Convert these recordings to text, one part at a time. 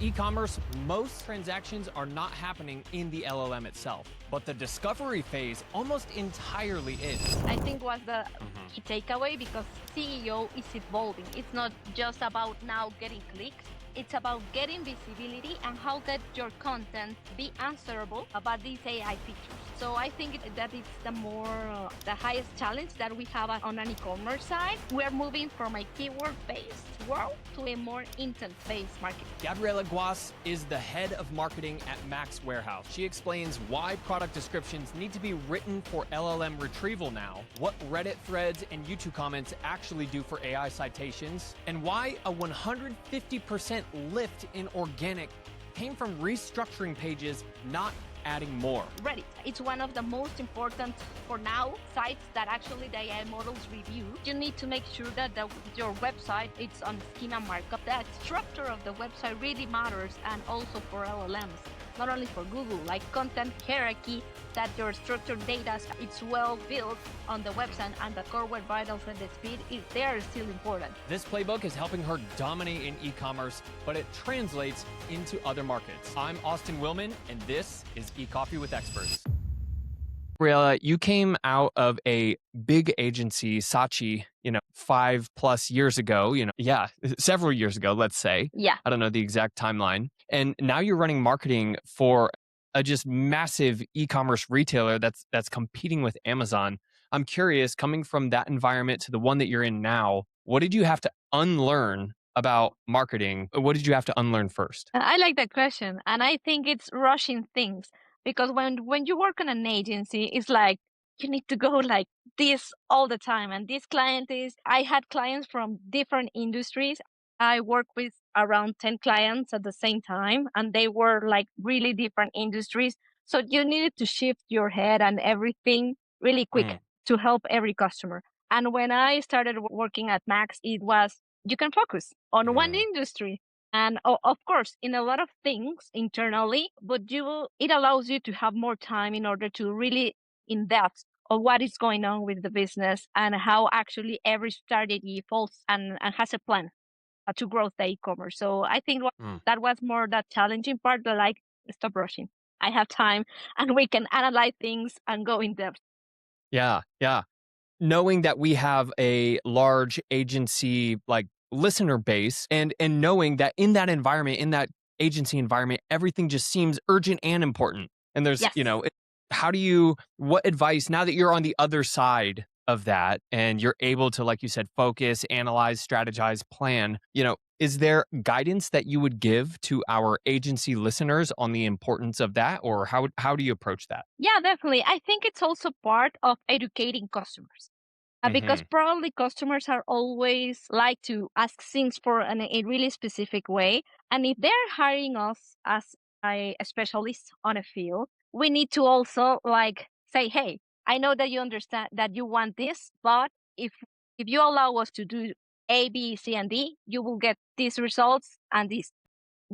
e-commerce, most transactions are not happening in the LLM itself, but the discovery phase almost entirely is. I think was the key takeaway, because CEO is evolving. It's not just about now getting clicks. It's about getting visibility and how get your content be answerable about these AI features. So I think that it's the highest challenge that we have on an e-commerce side. We're moving from a keyword-based world to a more intent-based marketing. Gabriela is the head of marketing at Max Warehouse. She explains why product descriptions need to be written for LLM retrieval now, what Reddit threads and YouTube comments actually do for AI citations, and why a 150% lift in organic came from restructuring pages, not adding more. Reddit, it's one of the most important, for now, sites that actually the AI models review. You need to make sure that your website it's on schema markup. That structure of the website really matters, and also for LLMs, not only for Google, like content hierarchy, that your structured data it's well built on the website, and the core web vitals and the speed, they are still important. This playbook is helping her dominate in e-commerce, but it translates into other markets. I'm Austin Willman, and this is E-Coffee with Experts. Gabriela, you came out of a big agency, Saatchi, 5+ years ago, several years ago, let's say. Yeah. I don't know the exact timeline. And now you're running marketing for a just massive e-commerce retailer that's competing with Amazon. I'm curious, coming from that environment to the one that you're in now, what did you have to unlearn about marketing? What did you have to unlearn first? I like that question. And I think it's rushing things, because when you work on an agency, it's like you need to go like this all the time. And I had clients from different industries. I work with around 10 clients at the same time, and they were like really different industries. So you needed to shift your head and everything really quick to help every customer. And when I started working at Max, it was you can focus on one industry. And of course, in a lot of things internally, but it allows you to have more time in order to really in depth of what is going on with the business and how actually every strategy falls and has a plan to grow the e-commerce. So I think that was more that challenging part, but like, stop rushing. I have time and we can analyze things and go in depth. Yeah. Knowing that we have a large agency like listener base and knowing that in that environment, in that agency environment, everything just seems urgent and important. And there's, what advice, now that you're on the other side of that and you're able to, like you said, focus, analyze, strategize, plan, is there guidance that you would give to our agency listeners on the importance of that, or how do you approach that? Yeah, definitely. I think it's also part of educating customers. Because probably customers are always like to ask things for a really specific way. And if they're hiring us as a specialist on a field, we need to also like say, hey, I know that you understand that you want this, but if you allow us to do A, B, C, and D, you will get these results and this.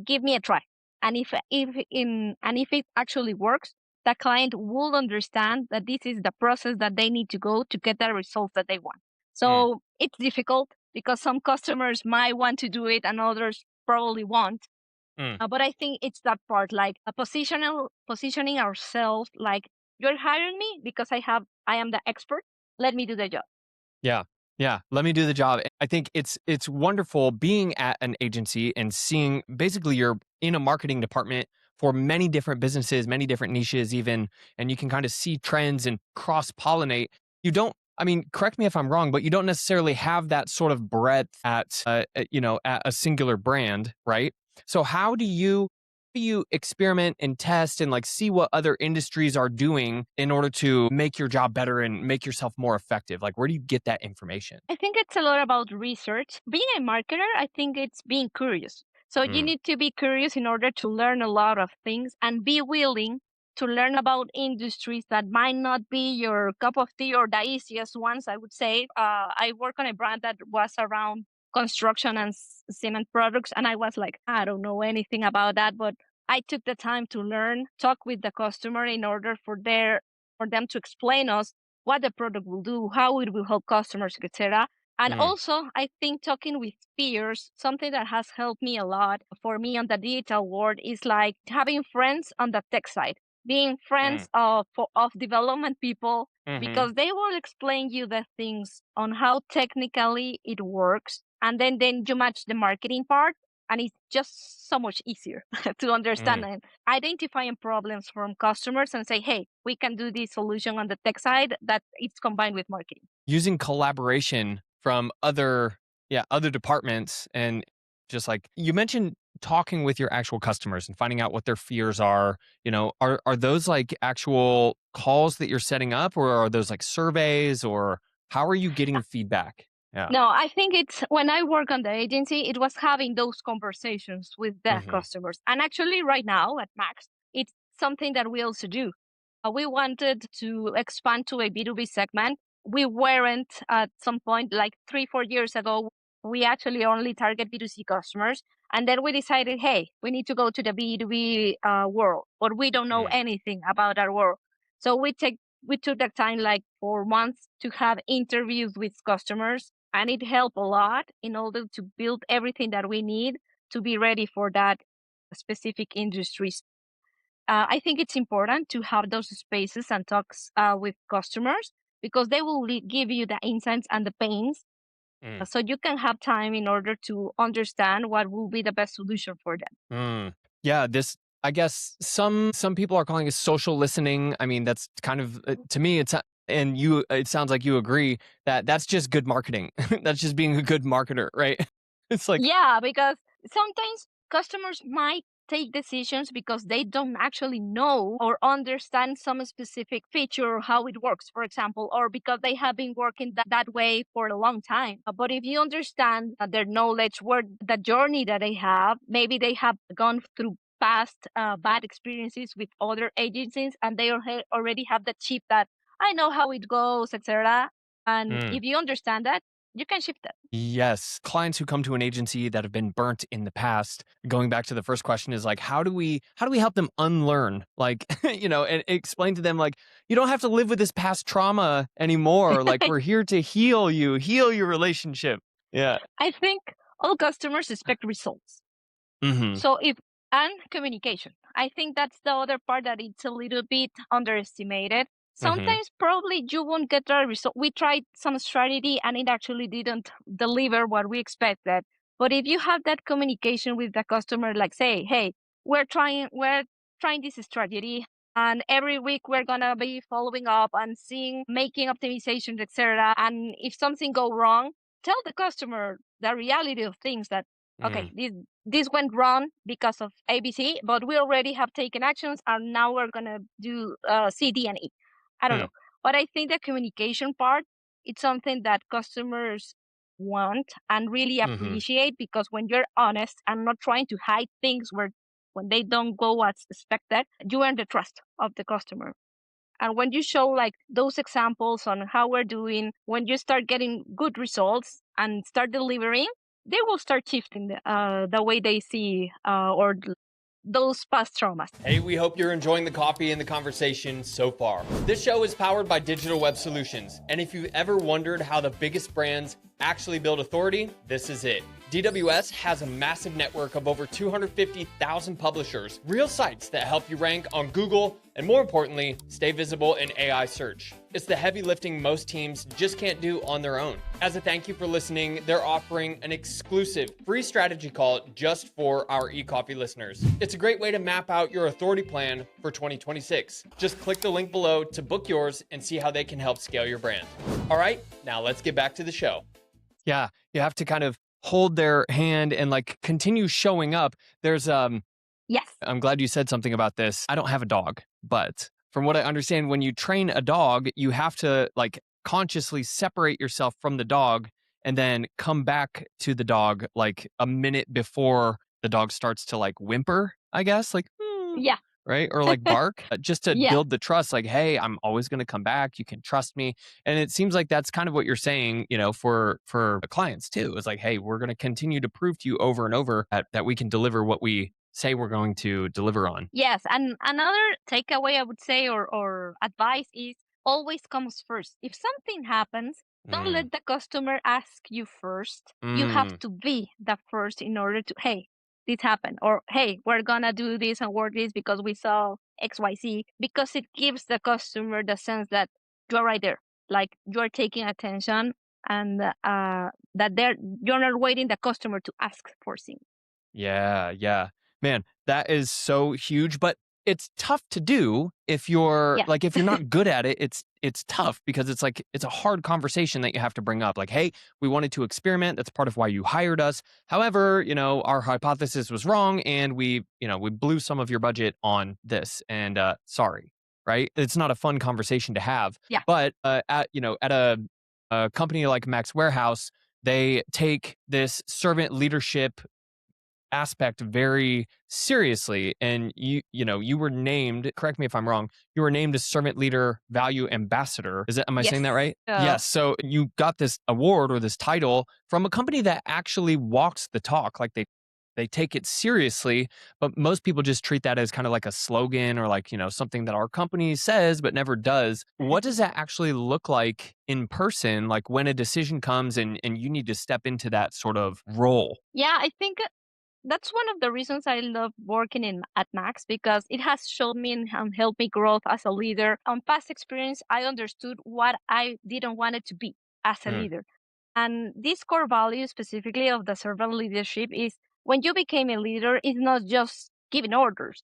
Give me a try. And if it actually works, the client will understand that this is the process that they need to go to get the results that they want. So it's difficult because some customers might want to do it and others probably won't. But I think it's that part, like positioning ourselves, like you're hiring me because I am the expert. Let me do the job. Yeah. Let me do the job. I think it's wonderful being at an agency and seeing basically you're in a marketing department for many different businesses, many different niches even, and you can kind of see trends and cross-pollinate. Correct me if I'm wrong, but you don't necessarily have that sort of breadth at a singular brand, right? So how do you experiment and test and like see what other industries are doing in order to make your job better and make yourself more effective? Like, where do you get that information? I think it's a lot about research. Being a marketer, I think it's being curious. So you need to be curious in order to learn a lot of things and be willing to learn about industries that might not be your cup of tea or the easiest ones, I would say. I work on a brand that was around construction and cement products, and I was like, I don't know anything about that, but I took the time to learn, talk with the customer in order for them to explain us what the product will do, how it will help customers, etc. And Mm, also, I think talking with peers, something that has helped me a lot for me on the digital world is like having friends on the tech side, being mm, friends of development people, mhm, because they will explain you the things on how technically it works. And then you match the marketing part, and it's just so much easier to understand mm. and identifying problems from customers and say, hey, we can do this solution on the tech side that it's combined with marketing. Using collaboration from other departments and just like you mentioned talking with your actual customers and finding out what their fears are, are those like actual calls that you're setting up or are those like surveys or how are you getting feedback? Yeah. No, I think it's when I work on the agency, it was having those conversations with the Mhm. customers. And actually, right now at Max, it's something that we also do. We wanted to expand to a B2B segment. We weren't at some point, like 3, 4 years ago, we actually only target B2C customers. And then we decided, hey, we need to go to the B2B world, but we don't know Mm, anything about that world. So we took the time like 4 months to have interviews with customers, and it helped a lot in order to build everything that we need to be ready for that specific industries. I think it's important to have those spaces and talks with customers because they will give you the insights and the pains, mm. so you can have time in order to understand what will be the best solution for them. Mm. Yeah, this I guess some people are calling it social listening. I mean, that's kind of to me and you it sounds like you agree that that's just good marketing. That's just being a good marketer, right? It's like, Yeah, because sometimes customers might take decisions because they don't actually know or understand some specific feature or how it works, for example, or because they have been working that way for a long time. But if you understand their knowledge, where the journey that they have, maybe they have gone through past bad experiences with other agencies and they already have the chip that I know how it goes, etc. And mm, if you understand that, you can shift that. yes, clients who come to an agency that have been burnt in the past, going back to the first question is like how do we help them unlearn? Like, and explain to them like you don't have to live with this past trauma anymore. Like we're here to heal you, heal your relationship. Yeah. I think all customers expect results. Mhm. So if and communication. I think that's the other part that it's a little bit underestimated. Mhm. Sometimes probably you won't get the result. We tried some strategy and it actually didn't deliver what we expected. But if you have that communication with the customer, like say, hey, we're trying this strategy and every week we're gonna be following up and seeing making optimizations, etc. And if something go wrong, tell the customer the reality of things that okay, Mm, this went wrong because of ABC, but we already have taken actions and now we're gonna do C, D, and E. I don't mm, know, but I think the communication part it's something that customers want and really mhm, appreciate because when you're honest and not trying to hide things where when they don't go as expected, you earn the trust of the customer. And when you show like those examples on how we're doing, when you start getting good results and start delivering, they will start shifting the way they see those past traumas. Hey, we hope you're enjoying the coffee and the conversation so far. This show is powered by Digital Web Solutions, and if you've ever wondered how the biggest brands actually build authority, this is it. DWS has a massive network of over 250,000 publishers, real sites that help you rank on Google, and more importantly, stay visible in AI search. It's the heavy lifting most teams just can't do on their own. As a thank you for listening, they're offering an exclusive free strategy call just for our eCoffee listeners. It's a great way to map out your authority plan for 2026. Just click the link below to book yours and see how they can help scale your brand. All right, now let's get back to the show. Yeah, you have to kind of hold their hand and like continue showing up. There's Yes. I'm glad you said something about this. I don't have a dog, but from what I understand, when you train a dog, you have to like consciously separate yourself from the dog and then come back to the dog like a minute before the dog starts to like whimper, I guess, like, Yeah. right? Or like bark, just to Yeah. build the trust, like, hey, I'm always going to come back. You can trust me. And it seems like that's kind of what you're saying, for clients too. It's like, hey, we're going to continue to prove to you over and over that we can deliver what we say we're going to deliver on. Yes. And another takeaway I would say or advice is always comes first. If something happens, Don't Mm, let the customer ask you first. You have mm. to be the first in order to, hey, this happened, or hey, we're gonna do this and work this because we saw XYZ, because it gives the customer the sense that you're right there, like you're taking attention, and that you're not waiting the customer to ask for things. Yeah, yeah. Man, that is so huge, but it's tough to do if you're Yes. like if you're not good at it, it's tough because it's like it's a hard conversation that you have to bring up. Like, hey, we wanted to experiment. That's part of why you hired us. However, our hypothesis was wrong and we blew some of your budget on this and sorry, right? It's not a fun conversation to have. Yeah. But at a company like Max Warehouse, they take this servant leadership aspect very seriously, and you were named, correct me if I'm wrong, you were named a servant leader value ambassador. Am I saying that Yes. right? Yes. So you got this award or this title from a company that actually walks the talk. Like they take it seriously, but most people just treat that as kind of like a slogan or like something that our company says but never does. What does that actually look like in person, like when a decision comes and you need to step into that sort of role? Yeah, I think that's one of the reasons I love working at Max, because it has shown me and helped me grow as a leader. On past experience, I understood what I didn't want it to be as a Mm, leader. And this core value specifically of the servant leadership is, when you became a leader, it's not just giving orders.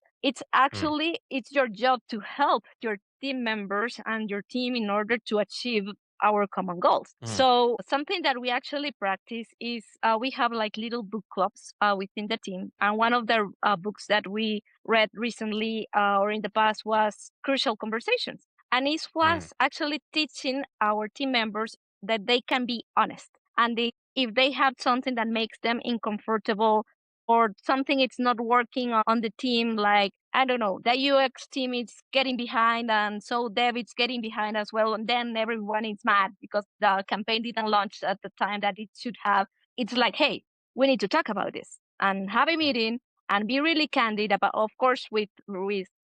mm, It's your job to help your team members and your team in order to achieve our common goals. mm. So something that we actually practice is, we have like little book clubs within the team. And one of the books that we read recently or in the past was Crucial Conversations. And it Mm, was actually teaching our team members that they can be honest, and if they have something that makes them uncomfortable, or something it's not working on the team, like I don't know, the UX team is getting behind, and so dev is getting behind as well, and then everyone is mad because the campaign didn't launch at the time that it should have. It's like, hey, we need to talk about this and have a mm, meeting and be really candid about, of course, with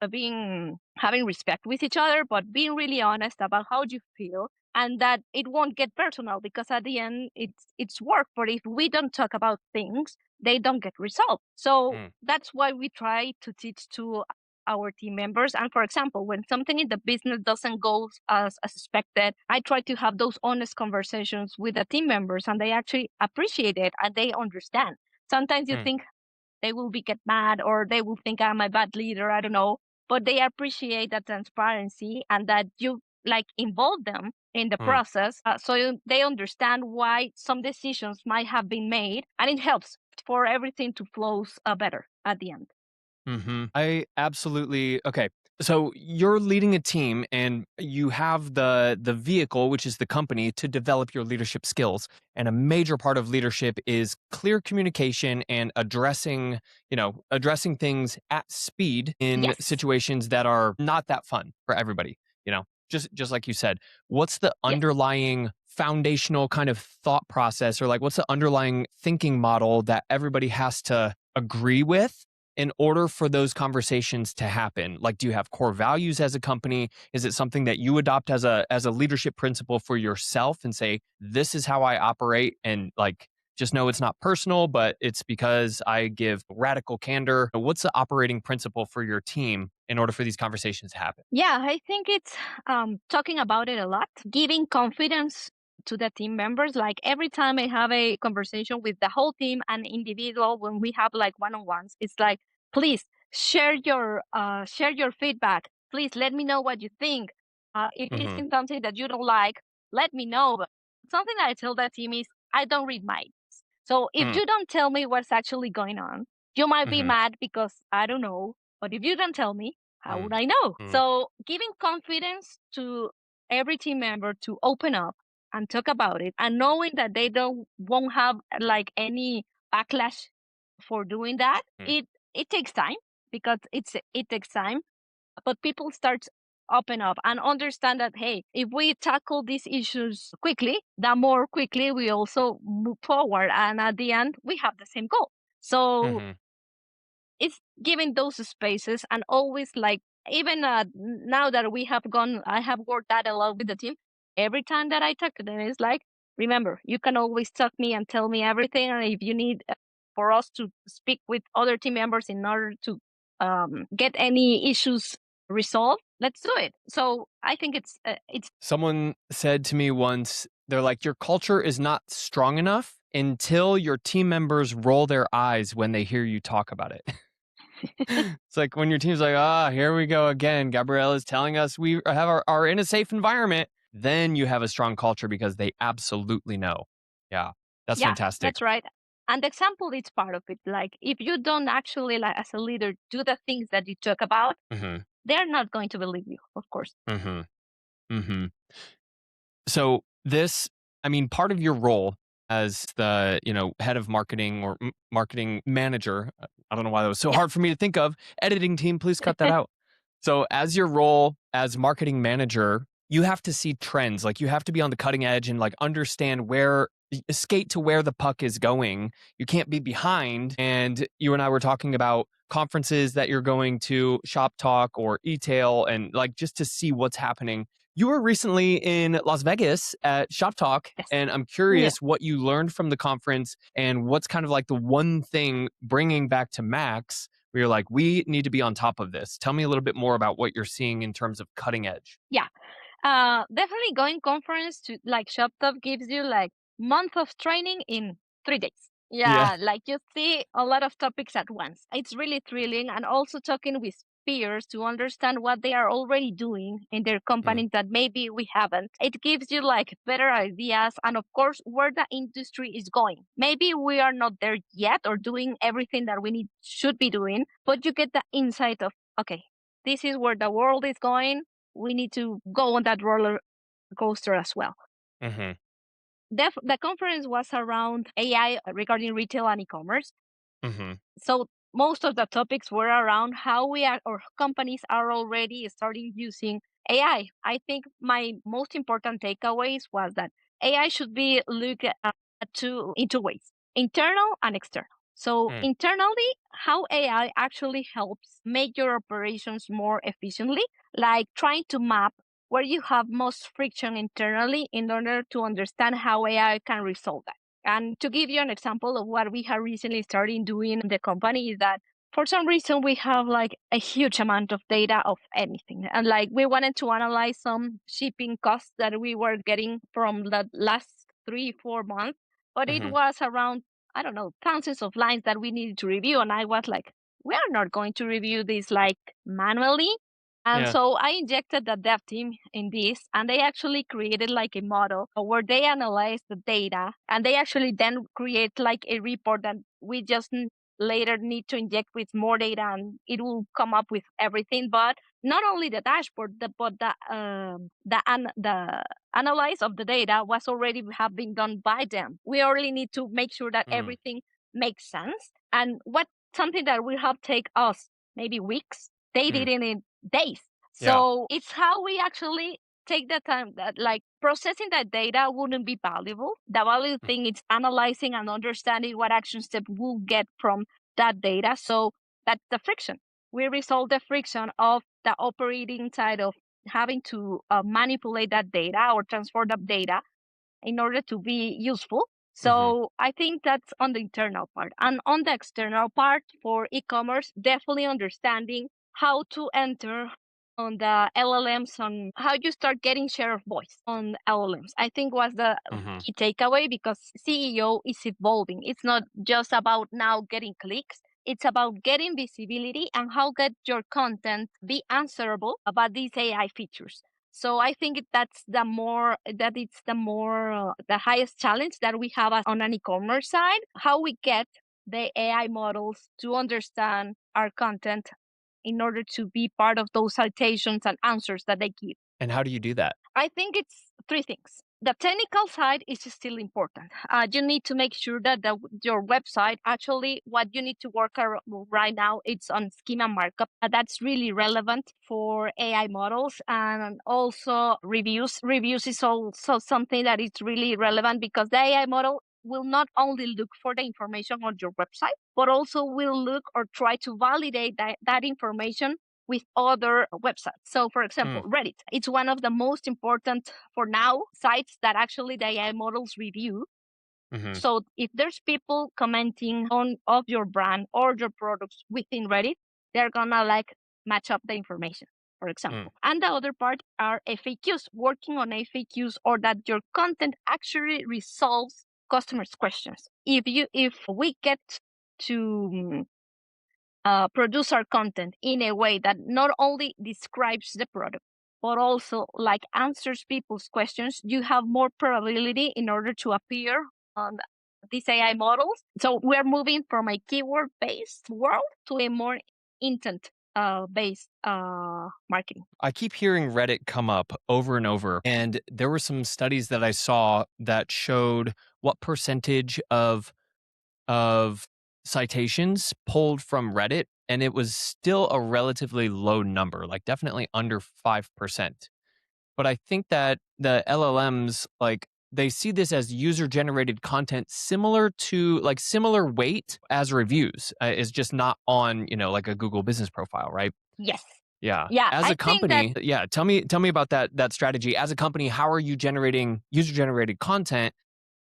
being having respect with each other, but being really honest about how you feel, and that it won't get personal, because at the end it's work. But if we don't talk about things, they don't get resolved. So mm, that's why we try to teach to our team members. And for example, when something in the business doesn't go as expected, I try to have those honest conversations with the team members, and they actually appreciate it and they understand. Sometimes you mm, think they will be get mad, or they will think I'm a bad leader, I don't know, but they appreciate that transparency and that you like involve them in the mm. process, they understand why some decisions might have been made, and it helps for everything to flow better at the end. I absolutely okay. So you're leading a team and you have the vehicle, which is the company, to develop your leadership skills. And a major part of leadership is clear communication and addressing things at speed in Yes. situations that are not that fun for everybody. Just like you said, what's the Yes. underlying foundational kind of thought process, or like what's the underlying thinking model that everybody has to agree with in order for those conversations to happen? Like, do you have core values as a company? Is it something that you adopt as a leadership principle for yourself and say, this is how I operate, and like just know it's not personal, but it's because I give radical candor? What's the operating principle for your team in order for these conversations to happen? Yeah, I think it's talking about it a lot, giving confidence to the team members. Like every time I have a conversation with the whole team and individual, when we have like one-on-ones, it's like, please share your feedback. Please let me know what you think. If it's Hmm. something that you don't like, let me know. But something that I tell the team is, I don't read minds. So if Mm, you don't tell me what's actually going on, you might be mhm, mad because I don't know. But if you don't tell me, how would mm, I know? mm, So giving confidence to every team member to open up and talk about it, and knowing that they don't won't have like any backlash for doing that. mm, It takes time, because it takes time, but people start open up and understand that, hey, if we tackle these issues quickly, the more quickly we also move forward, and at the end we have the same goal. So mhm, it's giving those spaces, and always like, even now that we have gone, I have worked that a lot with the team. Every time that I talk to them, it's like, remember, you can always talk me and tell me everything. And if you need for us to speak with other team members in order to get any issues resolved, let's do it. So I think it's Someone said to me once, they're like, your culture is not strong enough until your team members roll their eyes when they hear you talk about it. It's like when your team's like, here we go again. Gabriela is telling us we are in a safe environment. Then you have a strong culture because they absolutely know. Yeah, that's yeah, fantastic. that's right. And the example is part of it. Like if you don't actually, like as a leader, do the things that you talk about, Hmm. they're not going to believe you, of course. Hmm. Hmm. So this, I mean, part of your role as the, head of marketing or marketing manager, I don't know why that was so Yeah, hard for me to think of. Editing team, please cut that out. So as your role as marketing manager, you have to see trends. Like you have to be on the cutting edge and like understand skate to where the puck is going. You can't be behind. And you and I were talking about conferences that you're going to, ShopTalk or e-tail, and like just to see what's happening. You were recently in Las Vegas at ShopTalk, yes. and I'm Yeah. curious what you learned from the conference and what's kind of like the one thing bringing back to Max where you're like, we need to be on top of this. Tell me a little bit more about what you're seeing in terms of cutting edge. Yeah. Definitely going conference to like ShopTop gives you like month of training in 3 days. Yeah. Yeah, like you see a lot of topics at once. It's really thrilling, and also talking with peers to understand what they are already doing in their Mm, companies that maybe we haven't. It gives you like better ideas and of course where the industry is going. Maybe we are not there yet or doing everything that we need should be doing, but you get the insight of okay, this is where the world is going, we need to go on that roller coaster as well. mhm, The conference was around AI regarding retail and e-commerce. mhm, So most of the topics were around how we are or companies are already starting using AI. I think my most important takeaways was that AI should be looked at in two ways, internal and external. So mm, internally, how AI actually helps make your operations more efficiently, like trying to map where you have most friction internally in order to understand how AI can resolve that. And to give you an example of what we have recently started doing in the company is that for some reason we have like a huge amount of data of anything. And like we wanted to analyze some shipping costs that we were getting from the last 3, 4 months, but it mhm, was around, I don't know, thousands of lines that we needed to review. And I was like, we are not going to review this like manually. And yeah, so I injected the dev team in this, and they actually created like a model where they analyze the data and they actually then create like a report that we just later need to inject with more data and it will come up with everything. But not only the dashboard, but the analyze of the data was already have been done by them. We only need to make sure that mm, everything makes sense. And what something that will have take us maybe weeks, they mm, did it in days. yeah, So it's how we actually take the time that like processing that data wouldn't be valuable. The valuable mm, thing is analyzing and understanding what action step we'll get from that data. So that's the friction. We resolve the friction of the operating side of having to manipulate that data or transfer that data in order to be useful. mhm, So I think that's on the internal part. And on the external part for e-commerce, definitely understanding how to enter on the LLMs, on how you start getting share of voice on LLMs. I think was the mhm, key takeaway because CEO is evolving. It's not just about now getting clicks. It's about getting visibility and how get your content be answerable about these AI features. So I think it's the more the highest challenge that we have on an e-commerce side, how we get the AI models to understand our content in order to be part of those citations and answers that they give. and how do you do that? I think it's three things. The technical side is still important. You need to make sure that your website actually what you need to work right now it's on schema markup. That's really relevant for AI models and also reviews. Reviews is also something that is really relevant because the AI model will not only look for the information on your website, but also will look or try to validate that information with other websites. So, for example, Mm, Reddit, it's one of the most important for now sites that actually the AI models review. mhm, So if there's people commenting on of your brand or your products within Reddit, they're gonna like match up the information, for mm. example. And the other part are FAQs, working on FAQs or that your content actually resolves customers' questions. If we get to produce our content in a way that not only describes the product but also like answers people's questions, you have more probability in order to appear on these AI models. So we're moving from a keyword based world to a more intent based marketing. I keep hearing Reddit come up over and over, and there were some studies that I saw that showed what percentage of citations pulled from Reddit, and it was still a relatively low number, like definitely under 5%. But I think that the LLMs, like, they see this as user generated content similar to like similar weight as reviews, is just not on, like a Google business profile, right? Yes. Yeah. Yeah, As I a think that company, yeah, tell me about that strategy. As a company, how are you generating user generated content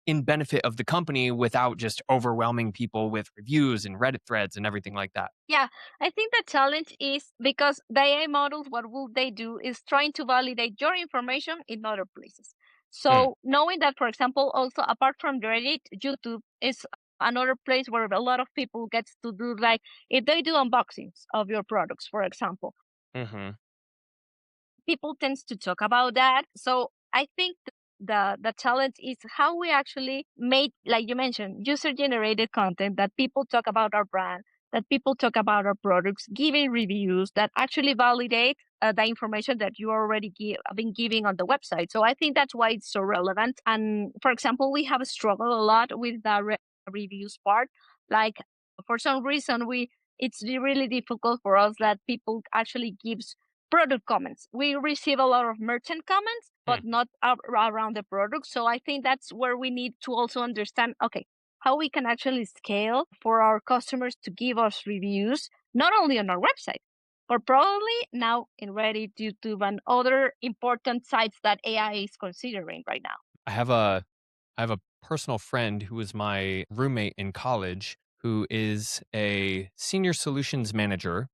in benefit of the company without just overwhelming people with reviews and Reddit threads and everything like that? Yeah, I think the challenge is because the AI models, what will they do is trying to validate your information in other places. Mm, So knowing that, for example, also apart from Reddit, YouTube is another place where a lot of people gets to do like if they do unboxings of your products, for example, mhm, people tends to talk about that. So I think the challenge is how we actually make, like you mentioned, user generated content that people talk about our brand, that people talk about our products, giving reviews that actually validate the information that you already been giving on the website. So I think that's why it's so relevant. And for example, we have struggled a lot with the reviews part. Like for some reason, it's really difficult for us that people actually gives product comments. We receive a lot of merchant comments, but mm. not around the product. So I think that's where we need to also understand, okay, how we can actually scale for our customers to give us reviews, not only on our website, but probably now in Reddit, YouTube, and other important sites that AI is considering right now. I have a personal friend who was my roommate in college who is a senior solutions engineer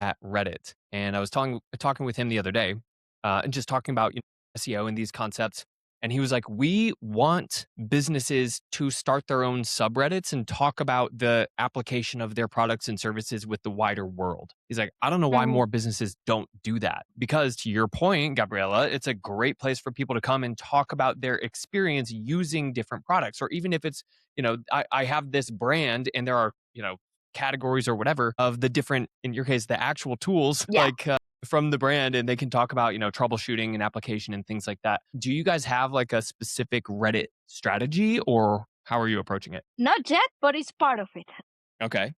at Reddit. And I was talking with him the other day, and just talking about SEO and these concepts. And he was like, "We want businesses to start their own subreddits and talk about the application of their products and services with the wider world." He's like, "I don't know why Mhm. more businesses don't do that." Because to your point, Gabriela, it's a great place for people to come and talk about their experience using different products. Or even if it's, I have this brand and there are, categories or whatever of the different, in your case, the actual tools, Yeah. like, from the brand, and they can talk about, troubleshooting and application and things like that. Do you guys have like a specific Reddit strategy, or how are you approaching it? Not yet, but it's part of it. Okay.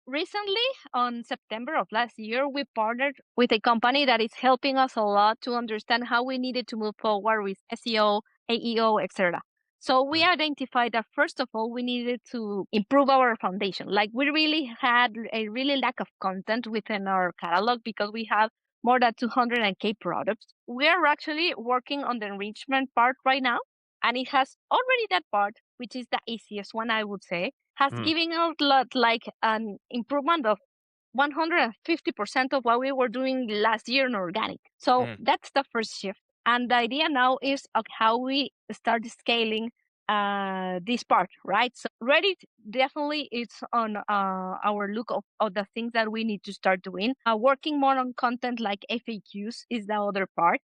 Recently, on September of last year, we partnered with a company that is helping us a lot to understand how we needed to move forward with SEO, AEO, etc. So we Mm, identified that first of all, we needed to improve our foundation. Like we really had a really lack of content within our catalog because we have more than 200K products. We are actually working on the enrichment part right now, and it has already that part, which is the easiest one, I would say, has mm, given us like an improvement of 150% of what we were doing last year in organic. So mm, that's the first shift. And the idea now is of how we start scaling this part, right? So Reddit definitely is on our look of the things that we need to start doing. Working more on content like FAQs is the other part,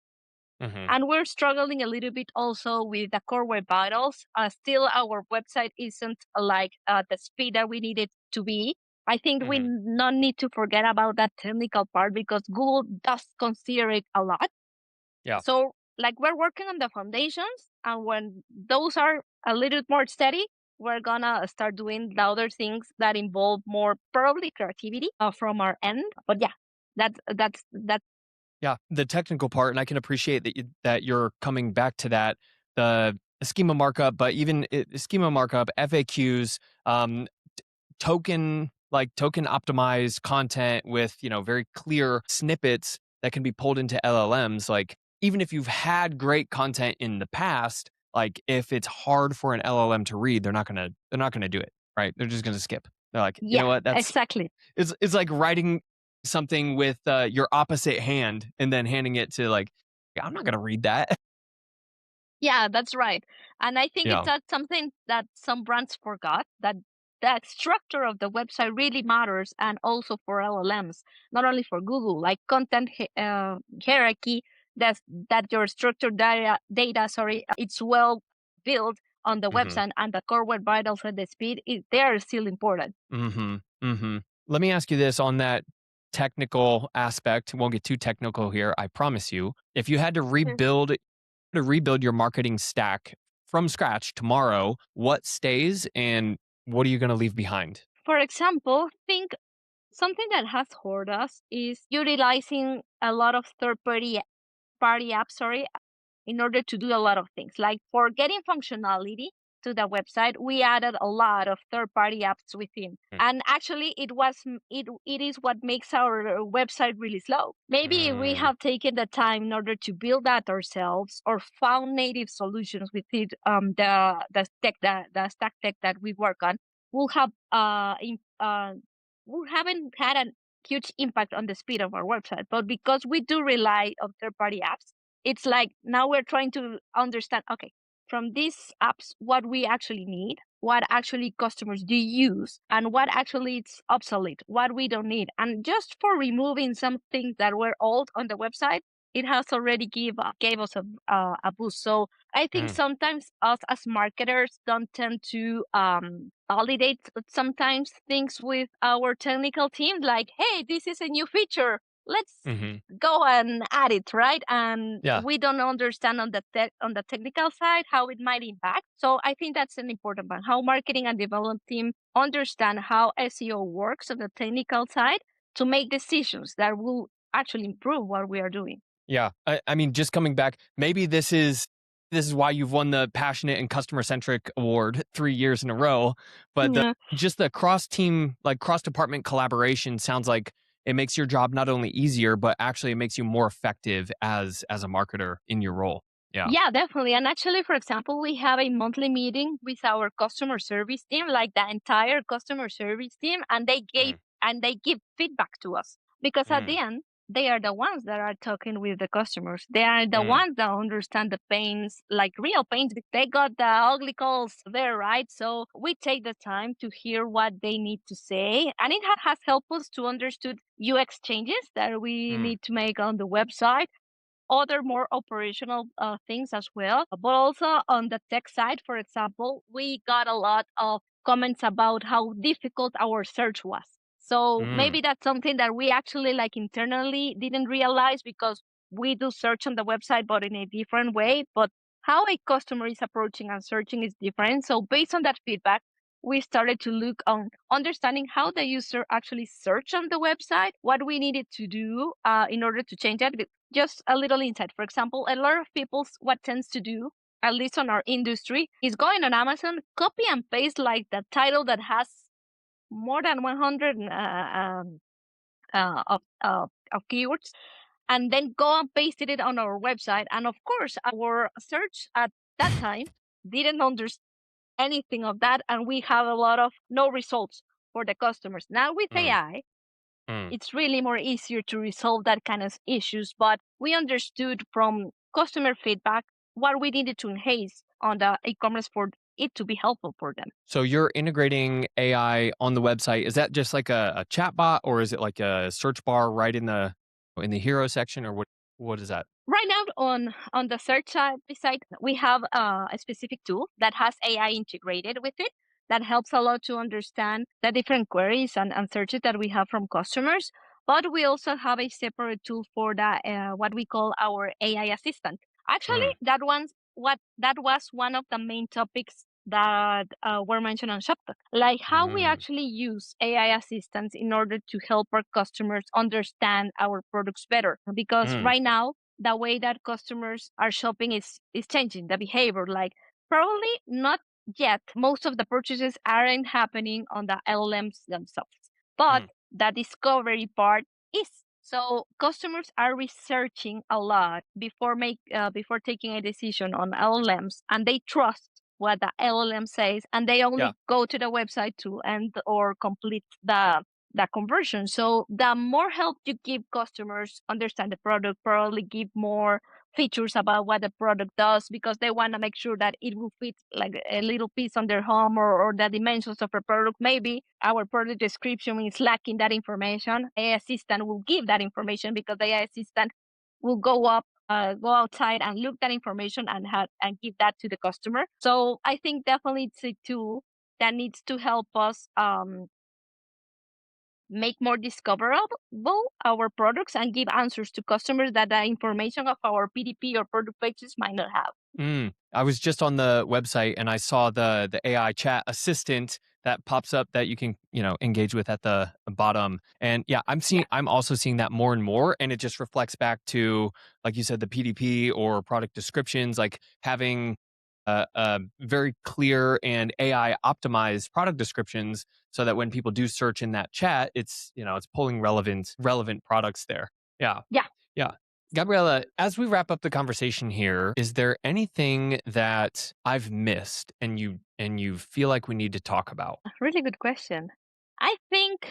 mhm, and we're struggling a little bit also with the core web vitals. Still, our website isn't like the speed that we need it to be. I think we mhm. not need to forget about that technical part because Google does consider it a lot. Yeah. So, like, we're working on the foundations, and when those are a little more steady, we're gonna start doing the other things that involve more probably creativity from our end. But yeah, that's Yeah, the technical part, and I can appreciate that you're coming back to that, the schema markup, but even schema markup, FAQs, token like token optimized content with, very clear snippets that can be pulled into LLMs, like even if you've had great content in the past, like if it's hard for an LLM to read, they're not gonna do it, right? They're just gonna skip. They're like, you know Yeah, what? That's exactly. it's like writing something with your opposite hand and then handing it to like, "Yeah, I'm not gonna read that." Yeah, that's right. And I think it's Yeah. not something that some brands forgot, that that structure of the website really matters, and also for LLMs, not only for Google, like content hierarchy, that's that your structured data, sorry, it's well built on the Mhm. website, and the core web vitals and the speed, they are still important. Mhm. Mhm. Let me ask you this on that technical aspect. Won't get too technical here, I promise you. If you had to rebuild your marketing stack from scratch tomorrow, what stays and what are you gonna leave behind? For example, think something that has hurt us is utilizing a lot of third party apps, sorry, in order to do a lot of things. Like for getting functionality to the website, we added a lot of third-party apps within. Mm. And actually it is what makes our website really slow. Maybe we Mm. have taken the time in order to build that ourselves or found native solutions within the stack tech that we work on. We'll have we haven't had a huge impact on the speed of our website. But because we do rely on third-party apps, it's like now we're trying to understand, okay, from these apps, what we actually need, what actually customers do use, and what actually it's obsolete, what we don't need. And just for removing some things that were old on the website, it has already gave us a boost. So I think Mm. sometimes us as marketers don't tend to validate sometimes things with our technical team, like, hey, this is a new feature. Let's Mhm. go and add it, right? And Yeah. we don't understand on the technical side how it might impact. So I think that's an important one, how marketing and development team understand how SEO works on the technical side to make decisions that will actually improve what we are doing. Yeah. I mean, just coming back, maybe this is why you've won the passionate and customer centric award 3 years in a row. But Yeah. the cross team, like cross department collaboration sounds like it makes your job not only easier, but actually it makes you more effective as a marketer in your role. Yeah. Yeah, definitely. And actually, for example, we have a monthly meeting with our customer service team, like the entire customer service team, and Mm. they give feedback to us because at Mm. the end, they are the ones that are talking with the customers. They are the Mm. ones that understand the pains, like real pains. They got the ugly calls there, right? So we take the time to hear what they need to say, and it has helped us to understand UX changes that we Mm. need to make on the website, other more operational things as well. But also on the tech side, for example, we got a lot of comments about how difficult our search was. So Mm. maybe that's something that we actually like internally didn't realize because we do search on the website, but in a different way. But how a customer is approaching and searching is different. So based on that feedback, we started to look on understanding how the user actually search on the website, what we needed to do in order to change that. Just a little insight. For example, a lot of people, what tends to do, at least on our industry, is going on Amazon, copy and paste like the title that has more than 100 of keywords, and then go and paste it on our website. And of course, our search at that time didn't understand anything of that, and we have a lot of no results for the customers. Now with Mm. AI, Mm. it's really more easier to resolve that kind of issues. But we understood from customer feedback what we needed to enhance on the e-commerce for it to be helpful for them. So you're integrating AI on the website. Is that just like a chat bot or is it like a search bar right in the hero section or what is that? Right now on the search side, we have a specific tool that has AI integrated with it that helps a lot to understand the different queries and searches that we have from customers. But we also have a separate tool for the what we call our AI assistant. Actually, Mm. that was one of the main topics that were mentioned on ShopTalk, like how we Mm. actually use AI assistants in order to help our customers understand our products better. Because Mm. right now, the way that customers are shopping is changing the behavior, like probably not yet most of the purchases aren't happening on the LLMs themselves. but Mm. the discovery part is. So customers are researching a lot before taking a decision on LLMs, and they trust what the LLM says, and they Yeah. only go to the website to end or complete the conversion. So the more help you give customers understand the product, probably give more features about what the product does, because they want to make sure that it will fit like a little piece on their home, or the dimensions of a product. Maybe our product description is lacking that information. AI assistant will give that information, because the AI assistant will go outside and look that information and give that to the customer. So I think definitely it's a tool that needs to help us make more discoverable our products and give answers to customers that the information of our PDP or product pages might not have. I was just on the website and I saw the AI chat assistant that pops up that you can, engage with at the bottom. And yeah, Yeah, I'm also seeing that more and more. And it just reflects back to, like you said, the PDP or product descriptions, like having very clear and AI optimized product descriptions so that when people do search in that chat, it's pulling relevant products there. Yeah. yeah, Yeah. Gabriela, as we wrap up the conversation here, is there anything that I've missed and you feel like we need to talk about? really good question. I think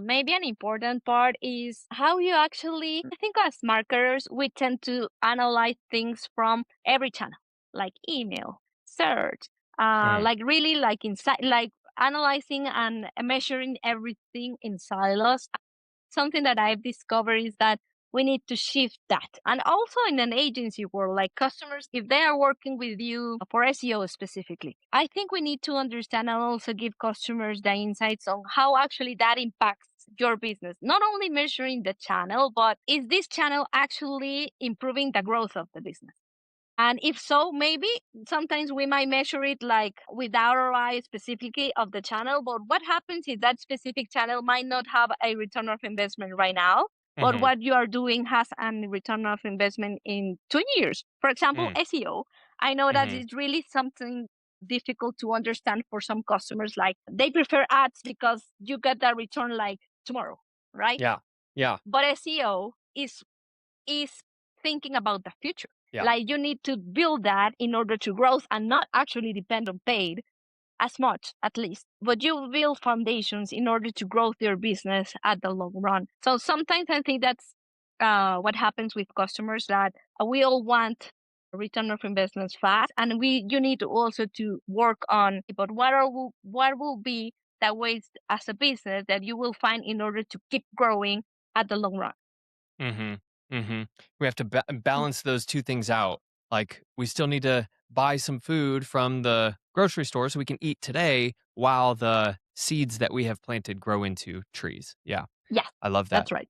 maybe an important part is how you actually, I think as marketers, we tend to analyze things from every channel, like email, search, Mm, like really like inside, like analyzing and measuring everything in silos. Something that I've discovered is that we need to shift that. And also in an agency world, like customers, if they are working with you for SEO specifically, I think we need to understand and also give customers the insights on how actually that impacts your business. Not only measuring the channel, but is this channel actually improving the growth of the business? And if so, maybe sometimes we might measure it like with ROI specifically of the channel. But what happens if that specific channel might not have a return of investment right now? But mhm, what you are doing has a return of investment in 2 years. For example, mm, SEO. I know that mhm. it's really something difficult to understand for some customers. Like they prefer ads because you get that return like tomorrow, right? Yeah. Yeah. But SEO is thinking about the future. Yeah. Like you need to build that in order to grow and not actually depend on paid as much, at least. But you build foundations in order to grow your business at the long run. So sometimes I think that's what happens with customers, that we all want return of investments fast, and you need to also to work on. But what will be the ways as a business that you will find in order to keep growing at the long run? Mhm. Mhm. We have to balance those 2 things out. Like, we still need to buy some food from the grocery store so we can eat today while the seeds that we have planted grow into trees. Yeah, Yes, I love that. that's right.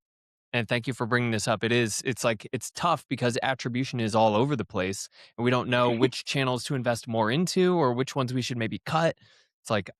And thank you for bringing this up. It's tough because attribution is all over the place and we don't know which channels to invest more into or which ones we should maybe cut. It's like,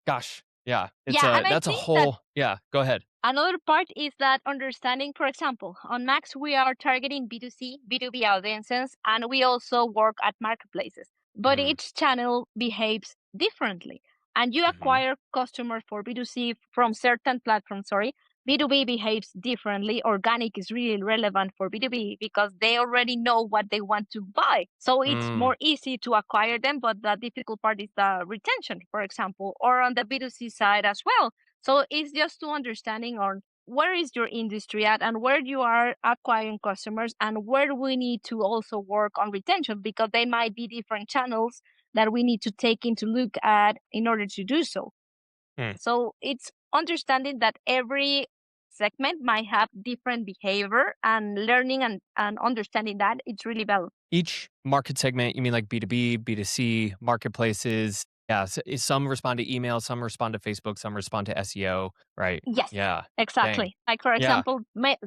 gosh, yeah, Yeah, and I that's a think that whole, yeah, go ahead. another part is that understanding, for example, on Max, we are targeting B2C, B2B audiences, and we also work at marketplaces. But Mm, each channel behaves differently. And you mhm, acquire customers for B2C from certain platforms, sorry. B2B behaves differently. Organic is really relevant for B2B because they already know what they want to buy. So it's mm, more easy to acquire them, but the difficult part is the retention, for example, or on the B2C side as well. So it's just to understanding on where is your industry at and where you are acquiring customers and where we need to also work on retention, because they might be different channels that we need to take into look at in order to do so. mm. So it's understanding that every segment might have different behavior, and learning and understanding that it's really valuable. Each market segment, you mean like B2B, B2C, marketplaces? Yeah, some respond to email, some respond to Facebook, some respond to SEO, right? Yes, Yeah. Dang. exactly. Like for Yeah. example,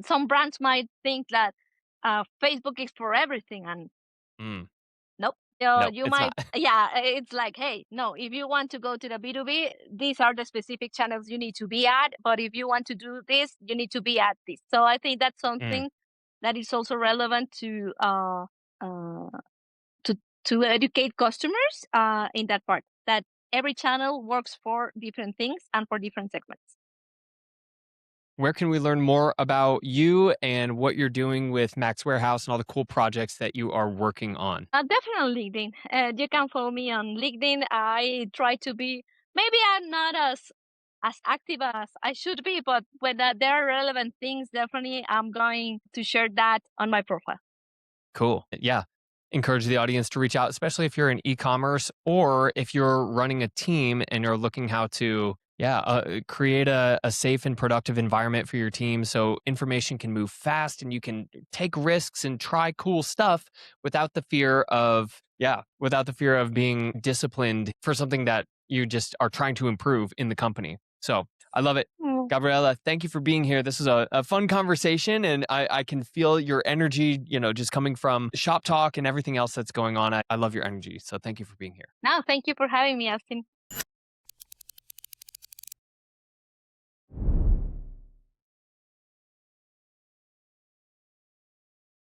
some brands might think that Facebook is for everything, and Mm. nope. So No, you it's might, not. yeah, it's like, hey, no, if you want to go to the B2B, these are the specific channels you need to be at. But if you want to do this, you need to be at this. So I think that's Mm, something that is also relevant uh, to, to educate customers in that part, that every channel works for different things and for different segments. Where can we learn more about you and what you're doing with Max Warehouse and all the cool projects that you are working on? Definitely LinkedIn. You can follow me on LinkedIn. I try to be, maybe I'm not as active as I should be, but when there are relevant things, definitely I'm going to share that on my profile. Cool. Yeah. Encourage the audience to reach out, especially if you're in e-commerce or if you're running a team and you're looking how to, create a safe and productive environment for your team so information can move fast and you can take risks and try cool stuff without the fear of being disciplined for something that you just are trying to improve in the company. So I love it. Mm. Gabriela, thank you for being here. This is a fun conversation, and I can feel your energy, just coming from Shop Talk and everything else that's going on. I love your energy. So thank you for being here. Now, thank you for having me, Austin.